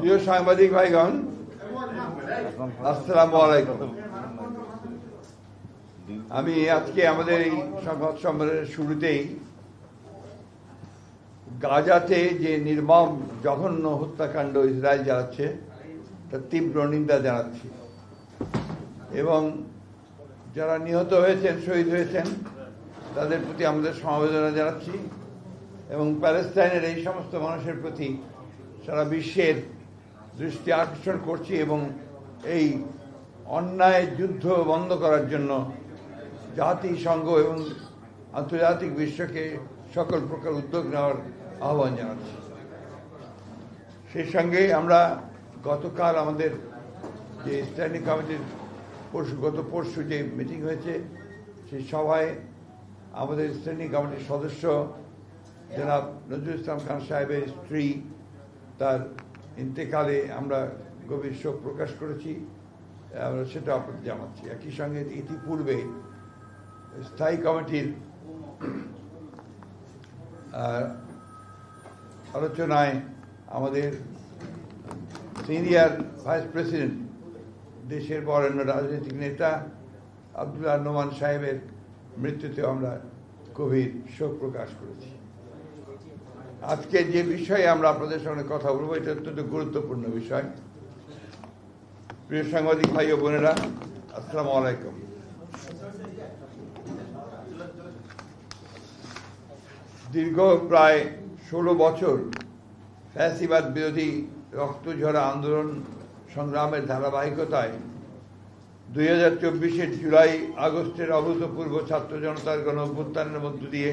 প্রিয় সাংবাদিক ভাইগণ, আসসালামু আলাইকুম। আমি আজকে আমাদের এই সংবাদ সম্মেলনের শুরুতেই গাজাতে যে নির্মম জঘন্য হত্যাকাণ্ড ইসরায়েল চালাচ্ছে তার তীব্র নিন্দা জানাচ্ছি এবং যারা নিহত হয়েছেন, শহীদ হয়েছেন, তাদের প্রতি আমাদের সমবেদনা জানাচ্ছি এবং প্যালেস্টাইনের এই সমস্ত মানুষের প্রতি সারা বিশ্বের দৃষ্টি আকর্ষণ করছি এবং এই অন্যায় যুদ্ধ বন্ধ করার জন্য জাতিসংঘ এবং আন্তর্জাতিক বিশ্বকে সকল প্রকার উদ্যোগ নেওয়ার আহ্বান জানাচ্ছি। সেই সঙ্গে আমরা গতকাল আমাদের যে স্ট্যান্ডিং কমিটির গত পরশু যে মিটিং হয়েছে, সেই সভায় আমাদের স্ট্যান্ডিং কমিটির সদস্য জনাব নজরুল ইসলাম খান সাহেবের স্ত্রী তার ইন্তেকালে আমরা গভীর শোক প্রকাশ করেছি, আমরা সেটা আপনাদের জানাচ্ছি। একই সঙ্গে ইতিপূর্বে স্থায়ী কমিটির আলোচনায় আমাদের সিনিয়র ভাইস প্রেসিডেন্ট, দেশের বরেণ্য রাজনৈতিক নেতা আব্দুল্লাহ নোমান সাহেবের মৃত্যুতে আমরা গভীর শোক প্রকাশ করেছি। আজকে যে বিষয়ে আমরা আপনাদের সঙ্গে কথা বলবো, এটা অত্যন্ত গুরুত্বপূর্ণ বিষয়। প্রিয় সাংবাদিক ভাই ও বোনেরা, আসসালামু আলাইকুম। দীর্ঘ প্রায় 16 বছর ফ্যাসিবাদ বিরোধী রক্তঝরা আন্দোলন সংগ্রামের ধারাবাহিকতায় 2024-এর জুলাই আগস্টের অভূতপূর্ব ছাত্র জনতার গণ অভ্যুত্থানের মধ্য দিয়ে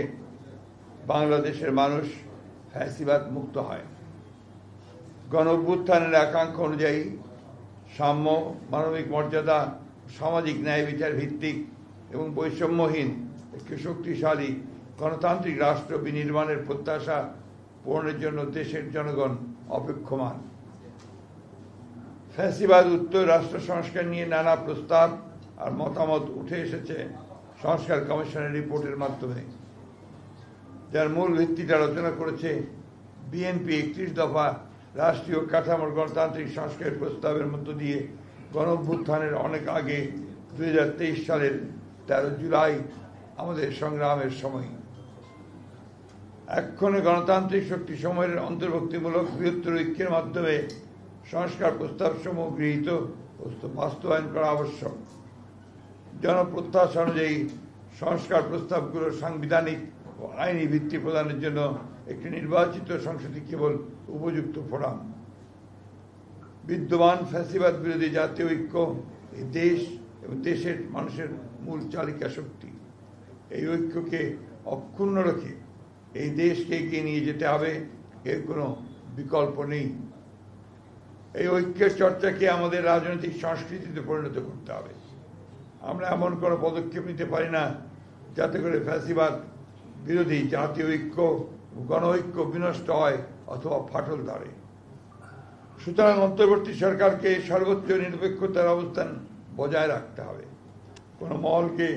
বাংলাদেশের মানুষ ফ্যাসিবাদ মুক্ত হয়। গণ অভ্যুত্থানের আকাঙ্ক্ষা অনুযায়ী সাম্য, মানবিক মর্যাদা, সামাজিক ন্যায় বিচার ভিত্তিক এবং বৈষম্যহীন একটি শক্তিশালী গণতান্ত্রিক রাষ্ট্র বিনির্মাণের প্রত্যাশা পূরণের জন্য দেশের জনগণ অপেক্ষমান। ফ্যাসিবাদ উত্তর রাষ্ট্র সংস্কার নিয়ে নানা প্রস্তাব আর মতামত উঠে এসেছে সংস্কার কমিশনের রিপোর্টের মাধ্যমে, যার মূল ভিত্তিটা আলোচনা করেছে বিএনপি 31 দফা রাষ্ট্রীয় কাঠামোর গণতান্ত্রিক সংস্কারের প্রস্তাবের মধ্য দিয়ে গণ অভ্যুত্থানের অনেক আগে 2023 সালের 13 জুলাই আমাদের সংগ্রামের সময়। এক্ষণে গণতান্ত্রিক শক্তি সমূহের অন্তর্ভুক্তিমূলক বৃহত্তর ঐক্যের মাধ্যমে সংস্কার প্রস্তাব সমূহ গৃহীত বাস্তবায়ন করা আবশ্যক। জনপ্রত্যাশা অনুযায়ী সংস্কার প্রস্তাবগুলোর সাংবিধানিক ও আইনি ভিত্তি প্রদানের জন্য একটি নির্বাচিত সংসদই কেবল উপযুক্ত ফোরাম। বিদ্যমান ফ্যাসিবাদ বিরোধী জাতীয় ঐক্য এই দেশ এবং দেশের মানুষের মূল চালিকা শক্তি। এই ঐক্যকে অক্ষুণ্ণ রেখে এই দেশকে এগিয়ে নিয়ে যেতে হবে, এর কোনো বিকল্প নেই। এই ঐক্যের চর্চাকে আমাদের রাজনৈতিক সংস্কৃতিতে পরিণত করতে হবে। আমরা এমন কোনো পদক্ষেপ নিতে পারি না যাতে করে ফ্যাসিবাদ বিরোধী জাতীয় ঐক্য, গণ ঐক্য বিনষ্ট হয় অথবা ফাটল ধরে। সুতরাং অন্তর্বর্তী সরকারকে সর্বোচ্চ নিরপেক্ষতার অবস্থান বজায় রাখতে হবে। কোনো মহলকে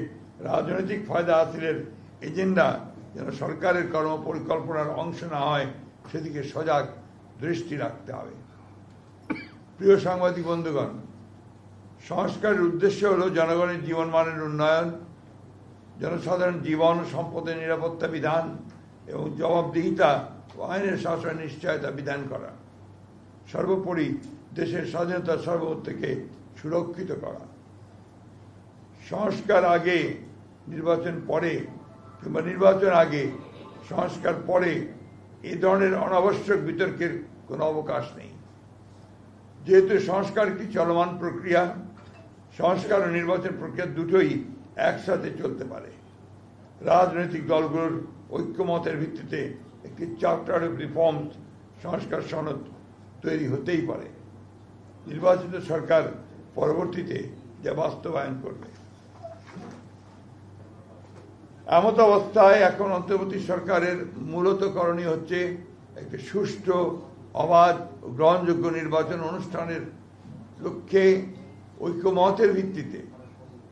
রাজনৈতিক ফায়দা হাসিলের এজেন্ডা যেন সরকারের কর্মপরিকল্পনার অংশ না হয়, সেদিকে সজাগ দৃষ্টি রাখতে হবে। প্রিয় সাংবাদিক বন্ধুগণ, সংস্কারের উদ্দেশ্য হল জনগণের জীবনমানের উন্নয়ন, জনসাধারণ জীবন ও সম্পদের নিরাপত্তা বিধান এবং জবাবদিহিতা ও আইনের শাসনের নিশ্চয়তা বিধান করা, সর্বোপরি দেশের স্বাধীনতা সার্বভৌমত্বকে সুরক্ষিত করা। সংস্কার আগে নির্বাচন পরে কিংবা নির্বাচন আগে সংস্কার পরে এ ধরনের অনাবশ্যক বিতর্কের কোনো অবকাশ নেই। যেহেতু সংস্কার একটি চলমান প্রক্রিয়া, সংস্কার ও নির্বাচন প্রক্রিয়া দুটোই একসাথে চলতে পারে। রাজনৈতিক দলগুলোর ঐক্যমতের ভিত্তিতে একটি চার্টার অফ রিফর্মস সংস্কার সনদ তৈরি হতেই পারে। নির্বাচিত সরকার পরবর্তীতে যা বাস্তবায়ন করবে। এমত অবস্থায় এখন অন্তর্বর্তী সরকারের মূলত করণীয় হচ্ছে একটি সুষ্ঠু, অবাধ ও গ্রহণযোগ্য নির্বাচন অনুষ্ঠানের লক্ষ্যে ঐক্যমতের ভিত্তিতে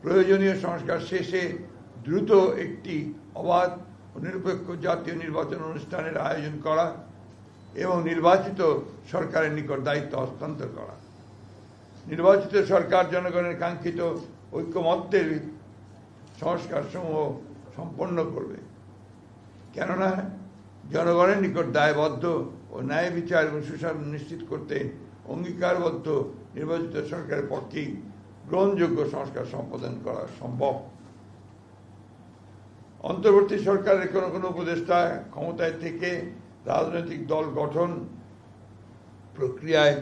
প্রয়োজনীয় সংস্কার শেষে দ্রুত একটি অবাধ ও নিরপেক্ষ জাতীয় নির্বাচন অনুষ্ঠানের আয়োজন করা এবং নির্বাচিত সরকারের নিকট দায়িত্ব হস্তান্তর করা। নির্বাচিত সরকার জনগণের কাঙ্ক্ষিত ঐক্যমত্যের সংস্কার সমূহ সম্পন্ন করবে, কেননা জনগণের নিকট দায়বদ্ধ ও ন্যায় বিচার এবং সুশাসন নিশ্চিত করতে অঙ্গীকারবদ্ধ নির্বাচিত সরকারের পক্ষেই গ্রহণযোগ্য সংস্কার সম্পাদন করা সম্ভব। অন্তর্বর্তী সরকারের কোনো কোনো উপদেষ্টা ক্ষমতায় থেকে রাজনৈতিক দল গঠন প্রক্রিয়ায়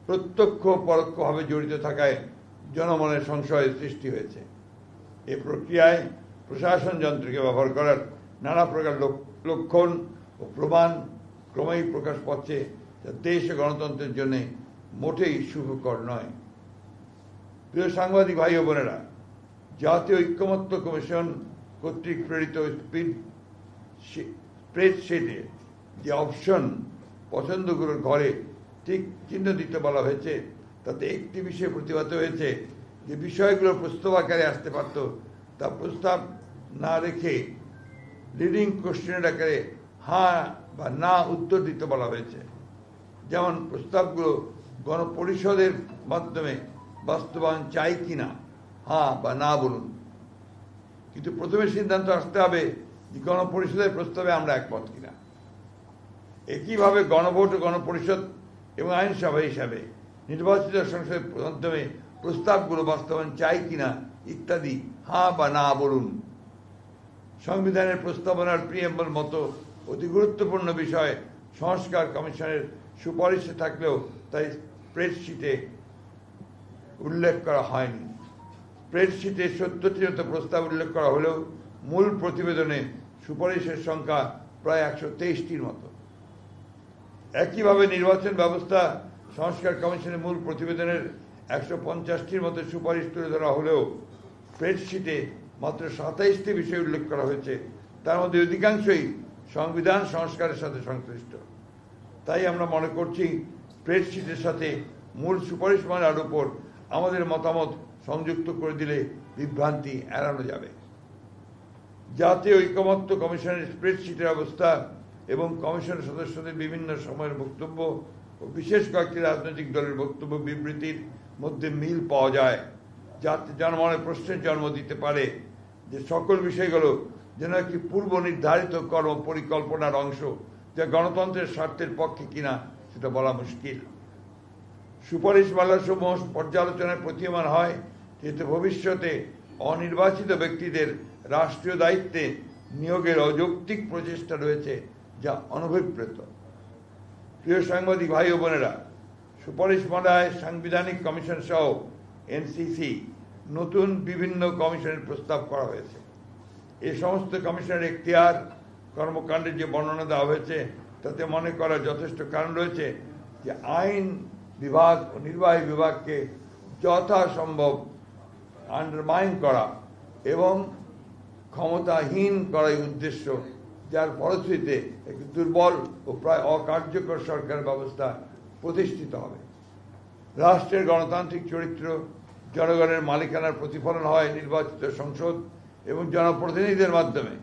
প্রত্যক্ষ পরোক্ষভাবে জড়িত থাকায় জনমনের সংশয়ের সৃষ্টি হয়েছে। এ প্রক্রিয়ায় প্রশাসন যন্ত্রকে ব্যবহার করার নানা প্রকার লক্ষণ ও প্রমাণ ক্রমেই প্রকাশ পাচ্ছে, যা দেশ ও গণতন্ত্রের জন্য মোটেই শুভকর নয়। প্রিয় সাংবাদিক ভাই ও বোনেরা, জাতীয় ঐক্যমত্য কমিশন কর্তৃক প্রেরিত স্প্রেডশিটে যে অপশন পছন্দগুলোর ঘরে ঠিক চিহ্ন দিতে বলা হয়েছে, তাতে একটি বিষয় প্রতিবাদ হয়েছে যে বিষয়গুলো প্রস্তাব আকারে আসতে পারত, তা প্রস্তাব না রেখে লিডিং কোশ্চেনের আকারে হ্যাঁ বা না উত্তর দিতে বলা হয়েছে। যেমন প্রস্তাবগুলো গণপরিষদের মাধ্যমে বাস্তবায়ন চাই কিনা হ্যাঁ বা না বলুন, কিন্তু প্রথমে সিদ্ধান্ত আসতে হবে যে গণপরিষদের প্রস্তাবে আমরা একমত কিনা। একইভাবে গণভোট ও গণপরিষদ এবং আইনসভা হিসাবে নির্বাচিত সংসদের মাধ্যমে প্রস্তাবগুলো বাস্তবায়ন চাই কিনা ইত্যাদি হ্যাঁ বা না বলুন। সংবিধানের প্রস্তাবনার প্রিএম্বল মতো অতি গুরুত্বপূর্ণ বিষয় সংস্কার কমিশনের সুপারিশে থাকলেও তাই স্প্রেডশিটে উল্লেখ করা হয়নি। স্প্রেডশিটে 70টির মতো প্রস্তাব উল্লেখ করা হলেও মূল প্রতিবেদনে সুপারিশের সংখ্যা প্রায় 123টির মতো। একইভাবে নির্বাচন ব্যবস্থা সংস্কার কমিশনের মূল প্রতিবেদনের 150টির মতো সুপারিশ তুলে ধরা হলেও স্প্রেডশিটে মাত্র 27টি বিষয় উল্লেখ করা হয়েছে, তার মধ্যে অধিকাংশই সংবিধান সংস্কারের সাথে সংশ্লিষ্ট। তাই আমরা মনে করছি স্প্রেডশিটের সাথে মূল সুপারিশমালার উপর আমাদের মতামত সংযুক্ত করে দিলে বিভ্রান্তি এড়ানো যাবে। জাতীয় ঐকমত্য কমিশনের স্প্রেডশিটের অবস্থা এবং কমিশনের সদস্যদের বিভিন্ন সময়ের বক্তব্য ও বিশেষ কয়েকটি রাজনৈতিক দলের বক্তব্য বিবৃতির মধ্যে মিল পাওয়া যায়, যাতে জনমনে প্রশ্নের জন্ম দিতে পারে যে সকল বিষয়গুলো যেন একটি পূর্ব নির্ধারিত কর্ম পরিকল্পনার অংশ, যা গণতন্ত্রের স্বার্থের পক্ষে কিনা সেটা বলা মুশকিল। সুপারিশমালাসমূহ পর্যালোচনায় প্রতীয়মান হয় যেহেতু ভবিষ্যতে অনির্বাচিত ব্যক্তিদের রাষ্ট্রীয় দায়িত্বে নিয়োগের অযৌক্তিক প্রচেষ্টা রয়েছে, যা অনভিপ্রেত। প্রিয় সাংবাদিক ভাই ও বোনেরা, সুপারিশমালায় সাংবিধানিক কমিশন সহ এনসিসি নতুন বিভিন্ন কমিশনের প্রস্তাব করা হয়েছে। এই সমস্ত কমিশনের এখতিয়ার কর্মকাণ্ডের যে বর্ণনা দেওয়া হয়েছে, তাতে মনে করার যথেষ্ট কারণ রয়েছে যে আইন বিভাগ ও নির্বাহী বিভাগকে যথাসম্ভব আন্ডারমাইন করা এবং ক্ষমতাহীন করাই উদ্দেশ্য, যার ফলশ্রুতিতে একটি দুর্বল ও প্রায় অকার্যকর সরকার ব্যবস্থা প্রতিষ্ঠিত হবে। রাষ্ট্রের গণতান্ত্রিক চরিত্র জনগণের মালিকানার প্রতিফলন হয় নির্বাচিত সংসদ এবং জনপ্রতিনিধিদের মাধ্যমে,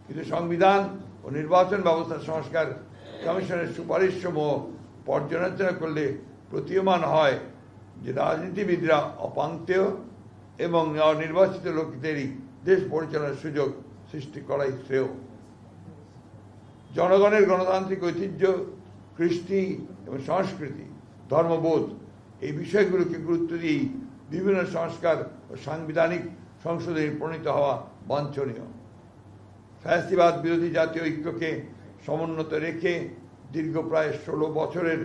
কিন্তু সংবিধান ও নির্বাচন ব্যবস্থা সংস্কার কমিশনের সুপারিশসমূহ পর্যালোচনা করলে প্রতীয়মান হয় যে রাজনীতিবিদরা অপাঙ্ক্তেয় এবং নির্বাচিত লোকদেরই দেশ পরিচালনার সুযোগ সৃষ্টি করাই শ্রেয়। জনগণের গণতান্ত্রিক ঐতিহ্য, কৃষ্টি এবং সংস্কৃতি, ধর্মবোধ এই বিষয়গুলোকে গুরুত্ব দিয়েই বিভিন্ন সংস্কার ও সাংবিধানিক সংশোধনী প্রণীত হওয়া বাঞ্ছনীয়। ফ্যাসিবাদ বিরোধী জাতীয় ঐক্যকে সমুন্নত রেখে দীর্ঘ প্রায় 16 বছরের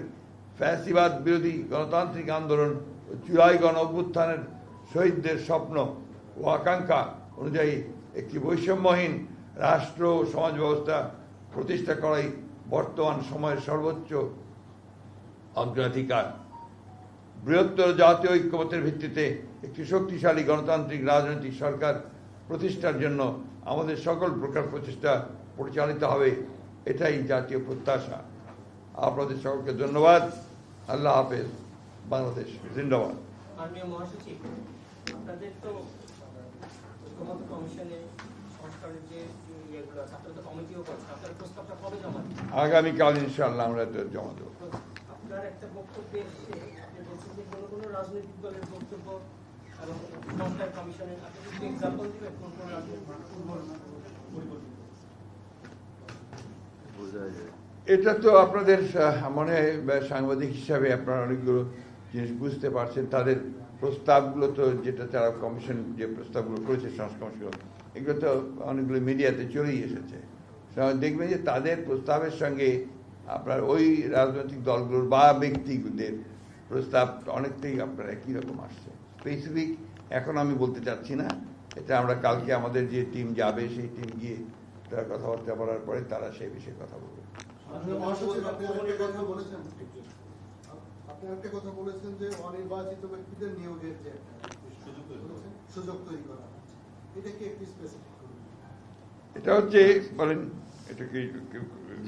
ফ্যাসিবাদ বিরোধী গণতান্ত্রিক আন্দোলন ও জুলাই গণ অভ্যুত্থানের শহীদদের স্বপ্ন ও আকাঙ্ক্ষা অনুযায়ী একটি বৈষম্যহীন রাষ্ট্র ও সমাজ ব্যবস্থা প্রতিষ্ঠা করাই বর্তমান সময়ের সর্বোচ্চ অগ্রাধিকার। বৃহত্তর জাতীয় ঐক্যমত্যের ভিত্তিতে একটি শক্তিশালী গণতান্ত্রিক রাজনৈতিক সরকার প্রতিষ্ঠার জন্য আমাদের সকল প্রকার প্রচেষ্টা পরিচালিত হবে, এটাই জাতীয় প্রত্যাশা। আপনাদের সকলকে ধন্যবাদ। আল্লাহ হাফেজ। বাংলাদেশ জিন্দাবাদ। মাননীয় মহাসচিব, আপনাদের তো ঐক্যমত্য কমিশনে সংস্কারের যে ইয়েগুলো আছে, আপনারা তো কমিটিও করছেন, আপনারা প্রস্তাবটা কবে জমা দিবেন? আগামীকাল ইনশাআল্লাহ আমরা তো জমা দেবো। আপনার একটা বক্তব্যে এসে আপনি বলছেন যে কোনো রাজনৈতিক দলের বক্তব্য এবং মমতার কমিশনের, আপনি একটু এক্সাম্পল দিবেন কোন কোন রাজনৈতিক এটা তো আপনাদের মনে হয় সাংবাদিক হিসাবে আপনারা অনেকগুলো জিনিস বুঝতে পারছেন। তাদের প্রস্তাবগুলো তো, যেটা তারা কমিশন যে প্রস্তাবগুলো করেছে সংস্কার কমিশন, এগুলো তো অনেকগুলো মিডিয়াতে চলেই এসেছে। দেখবেন যে তাদের প্রস্তাবের সঙ্গে আপনার ওই রাজনৈতিক দলগুলোর বা ব্যক্তিদের প্রস্তাব অনেকটাই আপনার একই রকম আসছে। স্পেসিফিক এখন আমি বলতে চাচ্ছি না, এটা আমরা কালকে আমাদের যে টিম যাবে সেই টিম গিয়ে তারা কথাবার্তা বলার পরে তারা সেই বিষয়ে কথা বলবে। আপনি একটা কথা বলেছেন যে অনির্বাচিত ব্যক্তিদের নিয়োগের যে সুযোগ তৈরি করা, এটা কি একটু স্পেসিফিক করুন? এটা হচ্ছে বলেন, এটা কি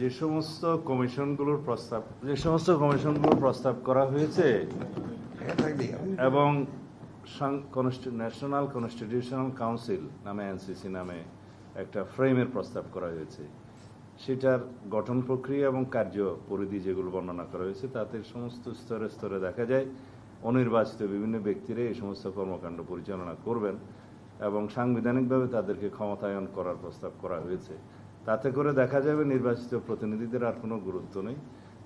যে সমস্ত কমিশনগুলোর প্রস্তাব করা হয়েছে এবং ন্যাশনাল কনস্টিটিউশনাল কাউন্সিল নামে, এনসিসি নামে একটা ফ্রেমের প্রস্তাব করা হয়েছে, সেটার গঠন প্রক্রিয়া এবং কার্য পরিধি যেগুলো বর্ণনা করা হয়েছে, তাতে সমস্ত স্তরে স্তরে দেখা যায় অনির্বাচিত বিভিন্ন ব্যক্তিরা এই সমস্ত কর্মকাণ্ড পরিচালনা করবেন এবং সাংবিধানিকভাবে তাদেরকে ক্ষমতায়ন করার প্রস্তাব করা হয়েছে। তাতে করে দেখা যাবে নির্বাচিত প্রতিনিধিদের আর কোনো গুরুত্ব নেই।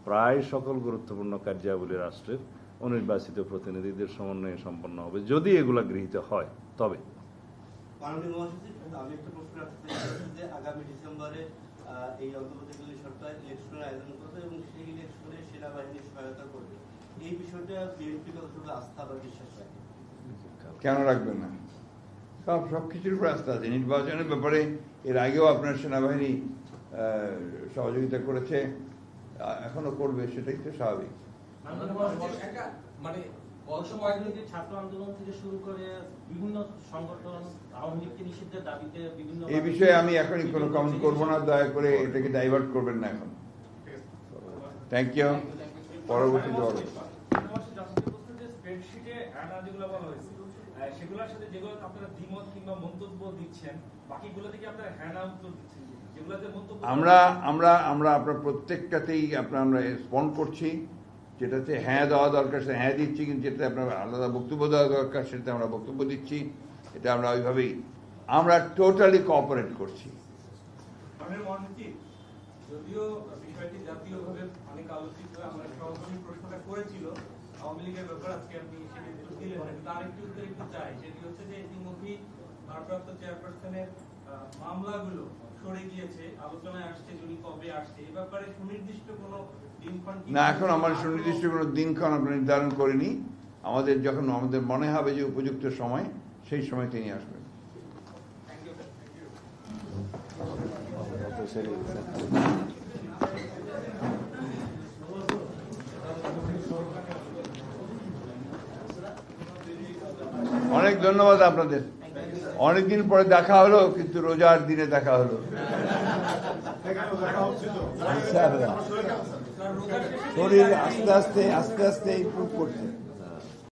প্রায় সকল গুরুত্বপূর্ণ কার্যাবলী রাষ্ট্রের অনির্বাচিত প্রতিনিধিদের সমন্বয়ে সম্পন্ন হবে, যদি এগুলা গৃহীত হয়। তবে মাননীয় মহাসচিব, আমি একটা প্রশ্ন রাখতে চাই যে আগামী ডিসেম্বরে এই অন্তর্বর্তীকালীন সরকার ইলেকশনের আয়োজন করবে এবং সেই ইলেকশনে সেনাবাহিনীর সহায়তা করবে। এই বিষয়টা বিএনপি কতটুকু আস্থা বা বিশ্বাস রাখে? কেন রাখবেন না? সবকিছুর উপর আস্থা আছে। নির্বাচনের ব্যাপারে এর আগেও আপনার সেনাবাহিনী সহযোগিতা করেছে, এখনো করবে, সেটাই তো স্বাভাবিক। মানে গত কয়েকদিন ছাত্র আন্দোলন থেকে শুরু করে বিভিন্ন সংগঠন আওয়ামী লীগকে নিষিদ্ধের দাবিতে বিভিন্ন, এই বিষয়ে আমি এখনই কোনো কমেন্ট করবো না, দয়া করে এটাকে ডাইভার্ট করবেন না এখন। Thank you. পরবর্তী দল স্প্রেডশিটে অ্যাডা যেগুলো বলা হয়েছে সেগুলোর সাথে যেগুলো আপনারা দ্বিমত কিংবা মন্তব্য দিচ্ছেন, বাকিগুলো থেকে আপনারা হ্যাঁ না উত্তর দিচ্ছেন, যেগুলোতে মন্তব্য আমরা আপনার প্রত্যেকটাতেই আমরা রেসপন্ড করছি। যেটাতে হ্যাঁ দেওয়া দরকার সেটা হ্যাঁ দিচ্ছি, কিন্তু যেটা আপনার আলাদা বক্তব্য দেওয়া দরকার সেটা আমরা বক্তব্য দিচ্ছি। এটা আমরা ওইভাবেই আমরা টোটালি কোঅপারেট করছি। যদিও বিষয়টি জাতীয়ভাবে অনেক আলোচিত, আমরা সরাসরি প্রশ্নটা করেছিল আওয়ামী লীগের ব্যাপারে, আজকে আপনি সেটা উত্তর দিলেন না, কিন্তু আরেকটি উত্তর একটু চাই। সেটি হচ্ছে যে ইতিমধ্যেই ভারপ্রাপ্ত চেয়ারপারসনের মামলাগুলো সরে গিয়েছে, আলোচনায় আসছে, যদি কবে আসছে এই ব্যাপারে সুনির্দিষ্ট কোনো দিনক্ষণ না, এখন আমার সুনির্দিষ্ট কোনো দিনক্ষণ আমরা নির্ধারণ করিনি। আমাদের যখন আমাদের মনে হবে যে উপযুক্ত সময়, সেই সময় তিনি আসবেন। অনেক ধন্যবাদ আপনাদের। অনেকদিন পরে দেখা হলো, কিন্তু রোজার দিনে দেখা হলো। শরীর আস্তে আস্তে ইমপ্রুভ করছে।